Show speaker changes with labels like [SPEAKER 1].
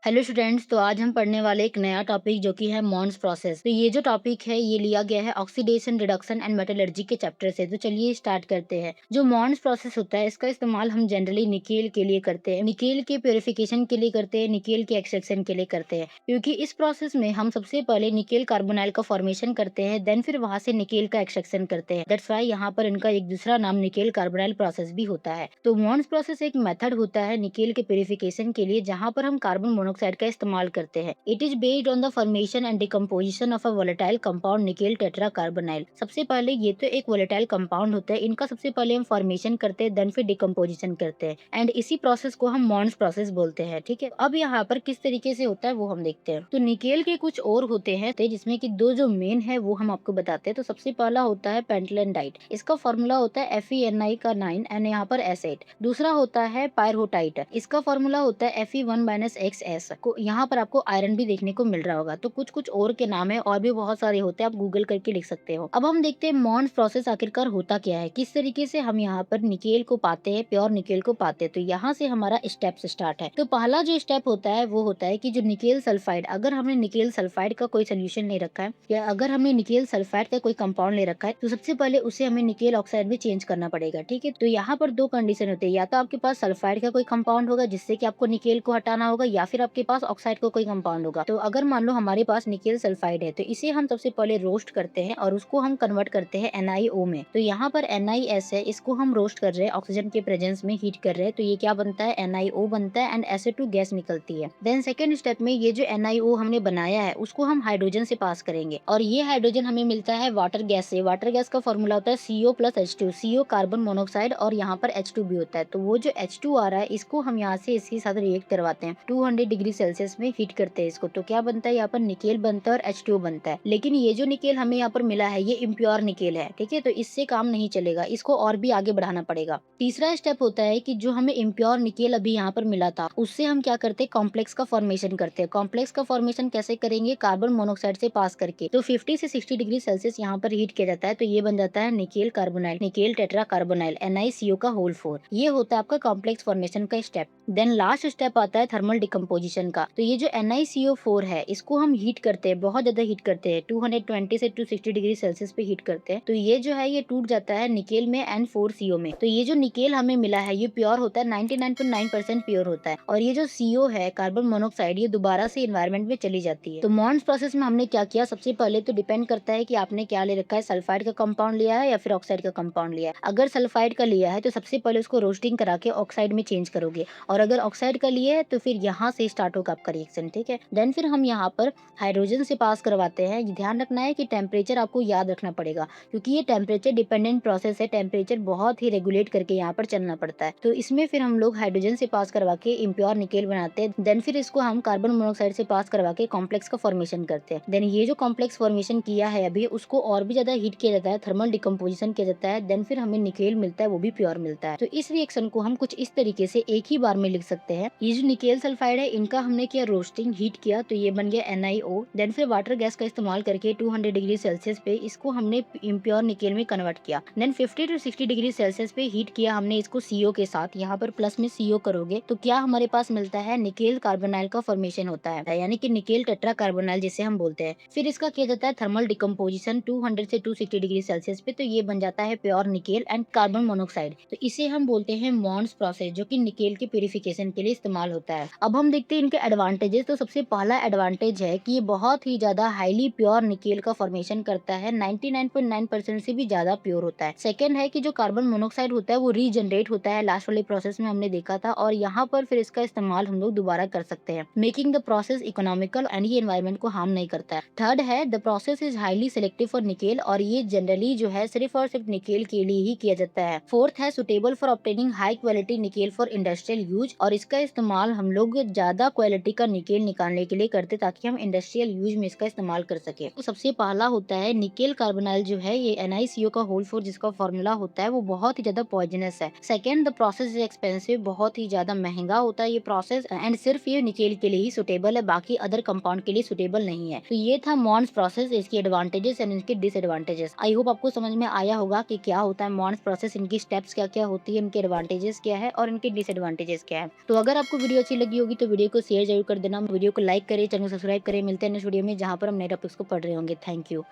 [SPEAKER 1] Hello students, तो आज हम पढ़ने वाले एक नया टॉपिक जो कि है मॉन्स प्रोसेस। तो ये जो टॉपिक है ये लिया गया है ऑक्सीडेशन, रिडक्शन एंड मेटलर्जी के चैप्टर से। तो चलिए स्टार्ट करते हैं। जो मॉन्स प्रोसेस होता है इसका इस्तेमाल हम जनरली निकेल के लिए करते हैं, निकेल के प्योरिफिकेशन के लिए करते हैं, निकेल के एक्सट्रैक्शन के लिए करते हैं। क्योंकि इस प्रोसेस में हम सबसे पहले निकेल कार्बोनाइल का फॉर्मेशन करते हैं, देन फिर वहां से निकेल का एक्सट्रैक्शन करते हैं। दैट्स व्हाई यहाँ पर इनका एक दूसरा नाम निकेल कार्बोनाइल प्रोसेस भी होता है। तो मॉन्स प्रोसेस एक मेथड होता है निकेल के प्योरिफिकेशन के लिए, जहाँ पर हम कार्बन मोनोक्साइड का इस्तेमाल करते हैं। It is based on the formation and decomposition of a volatile compound nickel tetra carbonyl. सबसे पहले ये तो एक वोलेटाइल कंपाउंड होता है, इनका सबसे पहले हम फॉर्मेशन करते हैं, देन फिर डिकम्पोजिशन करते हैं, एंड इसी प्रोसेस को हम मॉन्स प्रोसेस बोलते हैं। ठीक है, अब यहाँ पर किस तरीके से होता है वो हम देखते हैं। तो निकेल के कुछ और होते हैं जिसमें कि दो जो मेन है वो हम आपको बताते हैं। तो सबसे पहला होता है पेंटलेंडाइट, इसका फॉर्मूला होता है FeNi का 9 एंड यहाँ पर S8। दूसरा होता है पायरोटाइट, इसका फॉर्मूला होता है Fe1 - XS। यहाँ पर आपको आयरन भी देखने को मिल रहा होगा। तो कुछ कुछ और के नाम है, और भी बहुत सारे होते हैं, आप गूगल करके लिख सकते हो। अब हम देखते हैं मॉन्स प्रोसेस आखिरकार होता क्या है, किस तरीके से हम यहाँ पर निकेल को पाते हैं, प्योर निकेल को पाते हैं। तो यहाँ से हमारा स्टेप्स स्टार्ट है। तो पहला जो स्टेप होता है वो होता है कि जो निकेल सल्फाइड, अगर हमने निकेल सल्फाइड का कोई सोल्यूशन नहीं रखा है, या अगर हमने निकेल सल्फाइड का कोई कंपाउंड ले रखा है, तो सबसे पहले उसे हमें निकेल ऑक्साइड में चेंज करना पड़ेगा। ठीक है, तो यहाँ पर दो कंडीशन होती है, या तो आपके पास सल्फाइड का कोई कंपाउंड होगा जिससे कि आपको निकेल को हटाना होगा, या फिर आपके पास ऑक्साइड का कोई कंपाउंड होगा। तो अगर मान लो हमारे पास निकेल सल्फाइड है, तो इसे हम सबसे पहले रोस्ट करते हैं और उसको हम कन्वर्ट करते हैं NiO में। तो यहाँ पर NiS है, इसको हम रोस्ट कर रहे हैं, ऑक्सीजन के प्रेजेंस में हीट कर रहे हैं। तो ये क्या बनता है, NiO बनता है एंड SO2 गैस निकलती है। देन सेकेंड स्टेप में ये जो NiO हमने बनाया है उसको हम हाइड्रोजन से पास करेंगे, और ये हाइड्रोजन हमें मिलता है वाटर गैस से। वाटर गैस का फॉर्मूला होता है CO+H2, CO कार्बन मोनोक्साइड और यहाँ पर H2 भी होता है। तो वो जो H2 आ रहा है इसको हम यहाँ से इसके साथ रिएक्ट करवाते हैं, 200 डिग्री सेल्सियस में हीट करते हैं इसको। तो क्या बनता है, यहाँ पर निकेल बनता है और H2 बनता है। लेकिन ये जो निकेल हमें यहाँ पर मिला है ये इम्प्योर निकेल है। ठीक है, तो इससे काम नहीं चलेगा, इसको और भी आगे बढ़ाना पड़ेगा। तीसरा स्टेप होता है कि जो हमें इम्प्योर निकेल अभी यहाँ पर मिला था उससे हम क्या करते हैं, कॉम्प्लेक्स का फॉर्मेशन करते हैं। कॉम्प्लेक्स का फॉर्मेशन कैसे करेंगे, कार्बन मोनोक्साइड से पास करके। तो 50 से 60 डिग्री सेल्सियस यहाँ पर हीट किया जाता है, तो ये बन जाता है nickel carbonyl, nickel tetra carbonyl, NiCO का होल 4। ये होता है आपका कॉम्प्लेक्स फॉर्मेशन का स्टेप। देन लास्ट स्टेप आता है थर्मल डिकम्पोजिशन का। तो ये जो NiCO4 है इसको हम हीट करते हैं, बहुत ज्यादा हीट करते हैं, 220 से 260 डिग्री सेल्सियस पे हीट करते हैं। तो ये जो है ये टूट जाता है निकेल में N4CO में। तो ये जो निकेल हमें मिला है ये प्योर होता है, 99.9% प्योर होता है। और ये जो CO है, कार्बन मोनोक्साइड, ये दोबारा से इन्वायरमेंट में चली जाती है। तो मॉन्स प्रोसेस में हमने क्या किया, सबसे पहले तो डिपेंड करता है कि आपने क्या ले रखा है, सल्फाइड का कंपाउंड लिया है या फिर ऑक्साइड का कंपाउंड लिया है। अगर सल्फाइड का लिया है तो सबसे पहले उसको रोस्टिंग करा के ऑक्साइड में चेंज करोगे, और अगर ऑक्साइड का लिए है तो फिर यहाँ से स्टार्ट होगा आपका रिएक्शन। ठीक है, देन फिर हम यहाँ पर हाइड्रोजन से पास करवाते हैं। ध्यान रखना है कि टेम्परेचर आपको याद रखना पड़ेगा, क्योंकि ये टेम्परेचर डिपेंडेंट प्रोसेस है, टेम्परेचर बहुत ही रेगुलेट करके यहाँ पर चलना पड़ता है। तो इसमें फिर हम लोग हाइड्रोजन से पास करवा के इम्प्योर निकेल बनाते हैं। देन फिर इसको हम कार्बन मोनोक्साइड से पास करवा के कॉम्प्लेक्स का फॉर्मेशन करते हैं। देन ये जो कॉम्प्लेक्स फॉर्मेशन किया है अभी उसको और भी ज्यादा हीट किया जाता है, थर्मल डिकम्पोजिशन किया जाता है। देन फिर हमें निकेल मिलता है, वो भी प्योर मिलता है। तो इस रिएक्शन को हम कुछ इस तरीके से एक ही बार में लिख सकते हैं। ये जो निकेल सल्फाइड है इनका हमने किया रोस्टिंग, हीट किया, तो ये बन गया NiO। देन फिर वाटर गैस का इस्तेमाल करके 200 डिग्री सेल्सियस पे इसको हमने इम्प्योर निकेल में कन्वर्ट किया। देन 50 टू 60 डिग्री सेल्सियस पे हीट किया हमने इसको CO के साथ। यहाँ पर प्लस में CO करोगे तो क्या हमारे पास मिलता है, निकेल कार्बोनाइल का फॉर्मेशन होता है, यानी कि निकेल टेट्रा कार्बोनाइल जिसे हम बोलते हैं। फिर इसका किया जाता है थर्मल डिकम्पोजिशन 200 से 260 डिग्री सेल्सियस पे, तो ये बन जाता है pure nickel and carbon monoxide. तो इसे हम बोलते हैं मॉन्स प्रोसेस, जो कि निकेल के प्यूरिफिकेशन के लिए इस्तेमाल होता है। अब हम देखते हैं इनके एडवांटेजेस। तो सबसे पहला एडवांटेज है कि ये बहुत ही ज्यादा हाईली प्योर निकेल का फॉर्मेशन करता है, 99.9% से भी ज्यादा प्योर होता है। सेकंड है कि जो कार्बन मोनोक्साइड होता है वो रीजनरेट होता है, लास्ट वाले प्रोसेस में हमने देखा था, और यहाँ पर फिर इसका इस्तेमाल हम लोग दोबारा कर सकते हैं, making the process economical and ये एनवायरमेंट को हार्म नहीं करता है। थर्ड है the process is highly selective for nickel, और ये जनरली जो है सिर्फ और सिर्फ निकेल के लिए ही किया जाता है। फोर्थ है suitable for obtaining high quality nickel for industrial use, और इसका इस्तेमाल हम लोग ज्यादा क्वालिटी का निकेल निकालने के लिए करते ताकि हम इंडस्ट्रियल यूज में इसका इस्तेमाल कर सके। तो सबसे पहला होता है निकेल कार्बोनाइल जो है ये NiCO का होल 4 जिसका फॉर्मूला होता है वो बहुत ही ज्यादा पॉइजनस है। Second, the process is expensive, बहुत ही ज्यादा महंगा होता है ये प्रोसेस, एंड सिर्फ ये निकेल के लिए ही सुटेबल है, बाकी अदर कंपाउंड के लिए सुटेबल नहीं है। तो ये था मॉन्स प्रोसेस, इसके एडवांटेजेस एंड इसके डिसएडवांटेजेस। आई होप आपको समझ में आया होगा कि क्या होता है मॉन्स प्रोसेस, इनकी स्टेप्स क्या क्या होती है, इनके एडवांटेजेस क्या है और इनके डिसएडवांटेजेस क्या है। तो अगर आपको वीडियो अच्छी लगी होगी तो वीडियो को शेयर ज़रूर कर देना, वीडियो को लाइक करें, चैनल को सब्सक्राइब करें। मिलते हैं नेक्स्ट वीडियो में जहाँ पर हम नए टॉपिक्स को पढ़ रहे होंगे। Thank you.